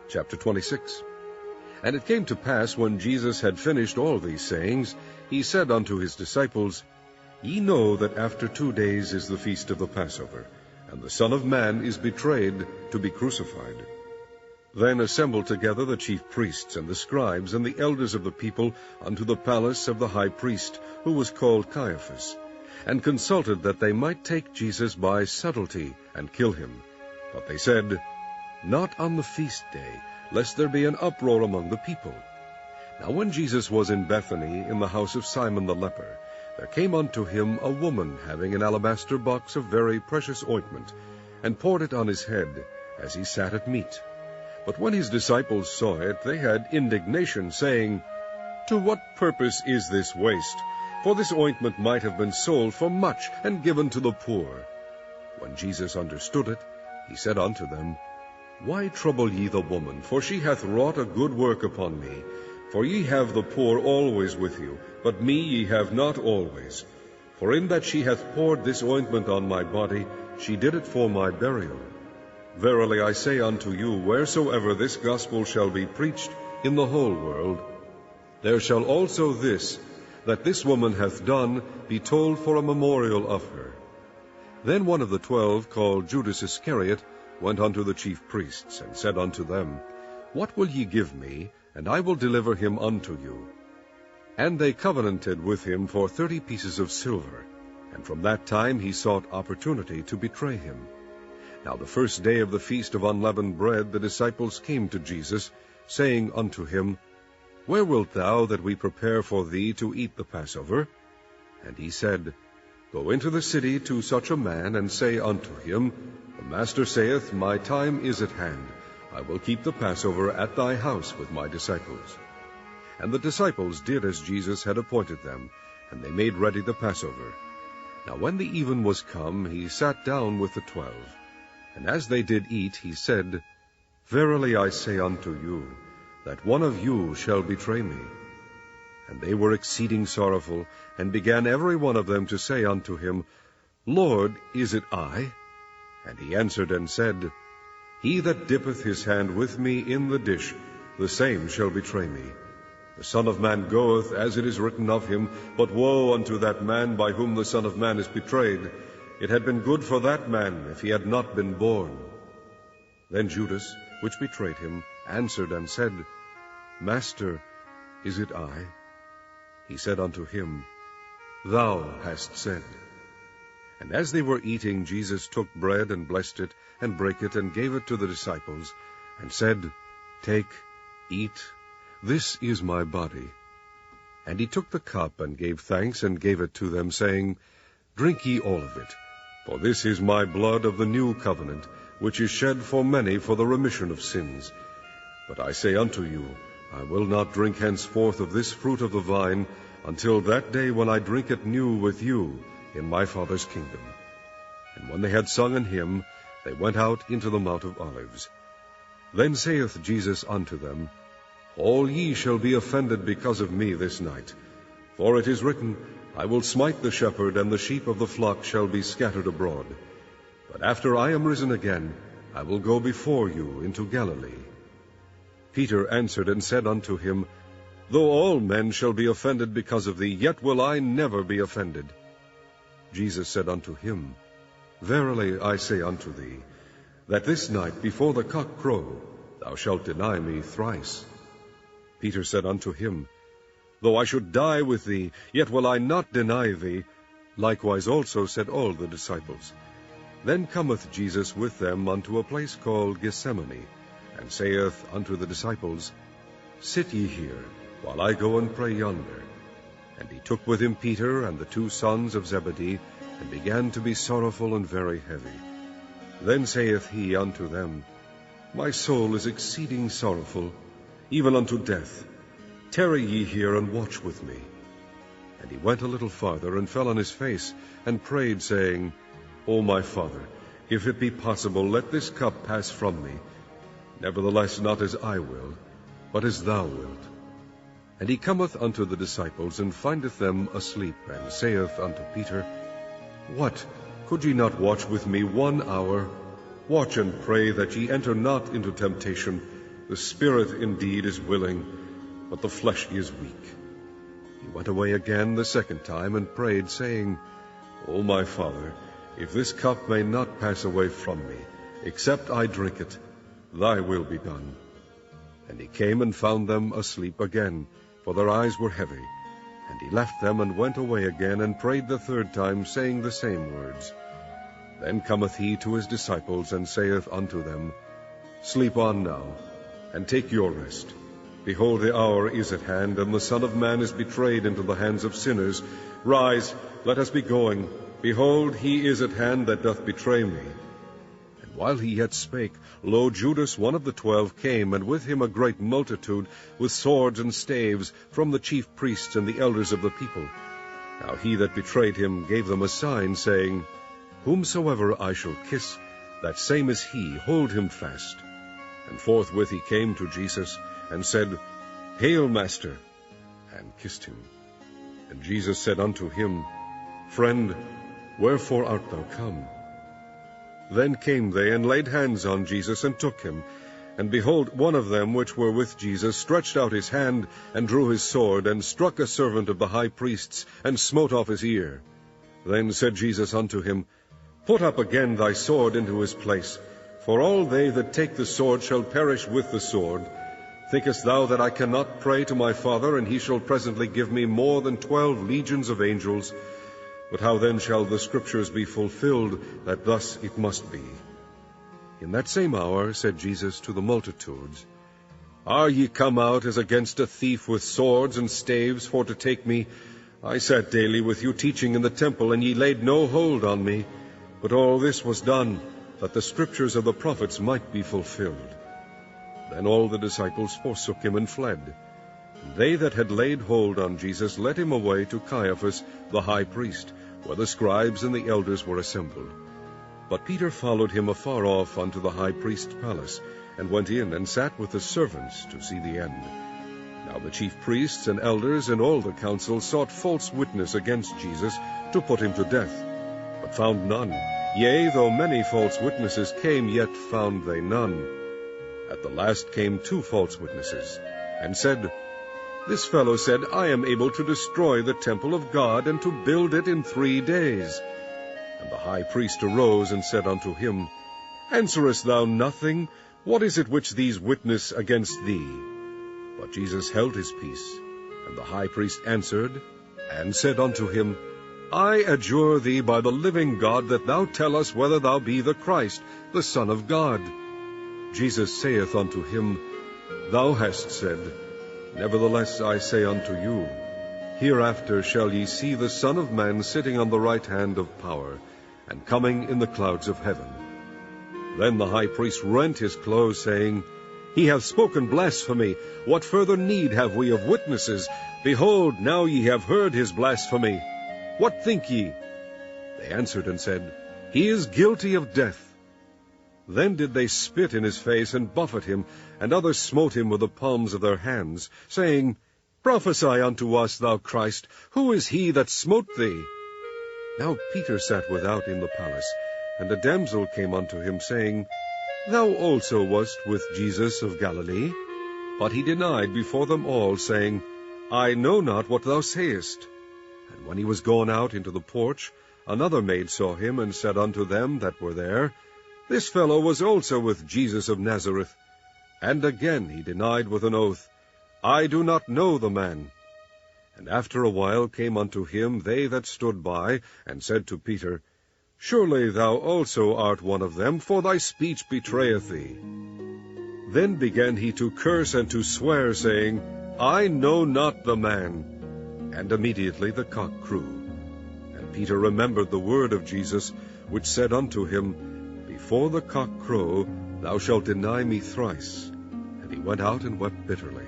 Chapter 26. And it came to pass, when Jesus had finished all these sayings, he said unto his disciples, Ye know that after 2 days is the feast of the Passover, and the Son of Man is betrayed to be crucified. Then assembled together the chief priests and the scribes and the elders of the people unto the palace of the high priest, who was called Caiaphas, and consulted that they might take Jesus by subtlety and kill him. But they said, Not on the feast day, lest there be an uproar among the people. Now when Jesus was in Bethany, in the house of Simon the leper, there came unto him a woman having an alabaster box of very precious ointment, and poured it on his head, as he sat at meat. But when his disciples saw it, they had indignation, saying, To what purpose is this waste? For this ointment might have been sold for much, and given to the poor. When Jesus understood it, he said unto them, Why trouble ye the woman? For she hath wrought a good work upon me. For ye have the poor always with you, but me ye have not always. For in that she hath poured this ointment on my body, she did it for my burial. Verily I say unto you, wheresoever this gospel shall be preached in the whole world, there shall also this, that this woman hath done, be told for a memorial of her. Then one of the 12, called Judas Iscariot, went unto the chief priests, and said unto them, What will ye give me, and I will deliver him unto you? And they covenanted with him for 30 pieces of silver, and from that time he sought opportunity to betray him. Now the first day of the feast of unleavened bread the disciples came to Jesus, saying unto him, Where wilt thou that we prepare for thee to eat the Passover? And he said, Go into the city to such a man, and say unto him, The Master saith, My time is at hand. I will keep the Passover at thy house with my disciples. And the disciples did as Jesus had appointed them, and they made ready the Passover. Now when the even was come, he sat down with the 12. And as they did eat, he said, Verily I say unto you, that one of you shall betray me. And they were exceeding sorrowful, and began every one of them to say unto him, Lord, is it I? And he answered and said, He that dippeth his hand with me in the dish, the same shall betray me. The Son of Man goeth, as it is written of him, but woe unto that man by whom the Son of Man is betrayed. It had been good for that man if he had not been born. Then Judas, which betrayed him, answered and said, Master, is it I? He said unto him, Thou hast said. And as they were eating, Jesus took bread, and blessed it, and brake it, and gave it to the disciples, and said, Take, eat, this is my body. And he took the cup, and gave thanks, and gave it to them, saying, Drink ye all of it, for this is my blood of the new covenant, which is shed for many for the remission of sins. But I say unto you, I will not drink henceforth of this fruit of the vine, until that day when I drink it new with you in my Father's kingdom. And when they had sung an hymn, they went out into the Mount of Olives. Then saith Jesus unto them, All ye shall be offended because of me this night. For it is written, I will smite the shepherd, and the sheep of the flock shall be scattered abroad. But after I am risen again, I will go before you into Galilee. Peter answered and said unto him, Though all men shall be offended because of thee, yet will I never be offended. Jesus said unto him, Verily I say unto thee, that this night before the cock crow, thou shalt deny me thrice. Peter said unto him, Though I should die with thee, yet will I not deny thee. Likewise also said all the disciples. Then cometh Jesus with them unto a place called Gethsemane, and saith unto the disciples, Sit ye here, while I go and pray yonder. And he took with him Peter and the 2 sons of Zebedee, and began to be sorrowful and very heavy. Then saith he unto them, My soul is exceeding sorrowful, even unto death. Tarry ye here, and watch with me. And he went a little farther, and fell on his face, and prayed, saying, O my Father, if it be possible, let this cup pass from me. Nevertheless, not as I will, but as thou wilt. And he cometh unto the disciples, and findeth them asleep, and saith unto Peter, What, could ye not watch with me 1 hour? Watch and pray that ye enter not into temptation. The spirit indeed is willing, but the flesh is weak." He went away again the second time, and prayed, saying, "O my Father, if this cup may not pass away from me, except I drink it, thy will be done." And he came and found them asleep again, for their eyes were heavy. And he left them, and went away again, and prayed the third time, saying the same words. Then cometh he to his disciples, and saith unto them, "Sleep on now, and take your rest. Behold, the hour is at hand, and the Son of Man is betrayed into the hands of sinners. Rise, let us be going. Behold, he is at hand that doth betray me." And while he yet spake, lo, Judas, one of the 12, came, and with him a great multitude, with swords and staves, from the chief priests and the elders of the people. Now he that betrayed him gave them a sign, saying, "Whomsoever I shall kiss, that same is he, hold him fast." And forthwith he came to Jesus, and said, "Hail, Master," and kissed him. And Jesus said unto him, "Friend, wherefore art thou come?" Then came they, and laid hands on Jesus, and took him. And behold, one of them which were with Jesus stretched out his hand, and drew his sword, and struck a servant of the high priest's, and smote off his ear. Then said Jesus unto him, "Put up again thy sword into his place, for all they that take the sword shall perish with the sword. Thinkest thou that I cannot pray to my Father, and he shall presently give me more than 12 legions of angels? But how then shall the Scriptures be fulfilled, that thus it must be?" In that same hour said Jesus to the multitudes, "Are ye come out as against a thief with swords and staves for to take me? I sat daily with you teaching in the temple, and ye laid no hold on me. But all this was done, that the Scriptures of the prophets might be fulfilled." Then all the disciples forsook him and fled. And they that had laid hold on Jesus led him away to Caiaphas the high priest, where the scribes and the elders were assembled. But Peter followed him afar off unto the high priest's palace, and went in and sat with the servants to see the end. Now the chief priests and elders and all the council sought false witness against Jesus, to put him to death, but found none. Yea, though many false witnesses came, yet found they none. At the last came 2 false witnesses, and said, "This fellow said, I am able to destroy the temple of God, and to build it in 3 days. And the high priest arose, and said unto him, Answerest thou nothing? What is it which these witness against thee? But Jesus held his peace. And the high priest answered, and said unto him, I adjure thee by the living God, that thou tell us whether thou be the Christ, the Son of God. Jesus saith unto him, Thou hast said. Nevertheless I say unto you, Hereafter shall ye see the Son of Man sitting on the right hand of power, and coming in the clouds of heaven. Then the high priest rent his clothes, saying, He hath spoken blasphemy. What further need have we of witnesses? Behold, now ye have heard his blasphemy. What think ye? They answered and said, He is guilty of death. Then did they spit in his face, and buffet him, and others smote him with the palms of their hands, saying, Prophesy unto us, thou Christ, who is he that smote thee? Now Peter sat without in the palace, and a damsel came unto him, saying, Thou also wast with Jesus of Galilee. But he denied before them all, saying, I know not what thou sayest. And when he was gone out into the porch, another maid saw him, and said unto them that were there, This fellow was also with Jesus of Nazareth. And again he denied with an oath, I do not know the man. And after a while came unto him they that stood by, and said to Peter, Surely thou also art one of them, for thy speech betrayeth thee. Then began he to curse and to swear, saying, I know not the man. And immediately the cock crew. And Peter remembered the word of Jesus, which said unto him, Before the cock crow, thou shalt deny me thrice. And he went out and wept bitterly.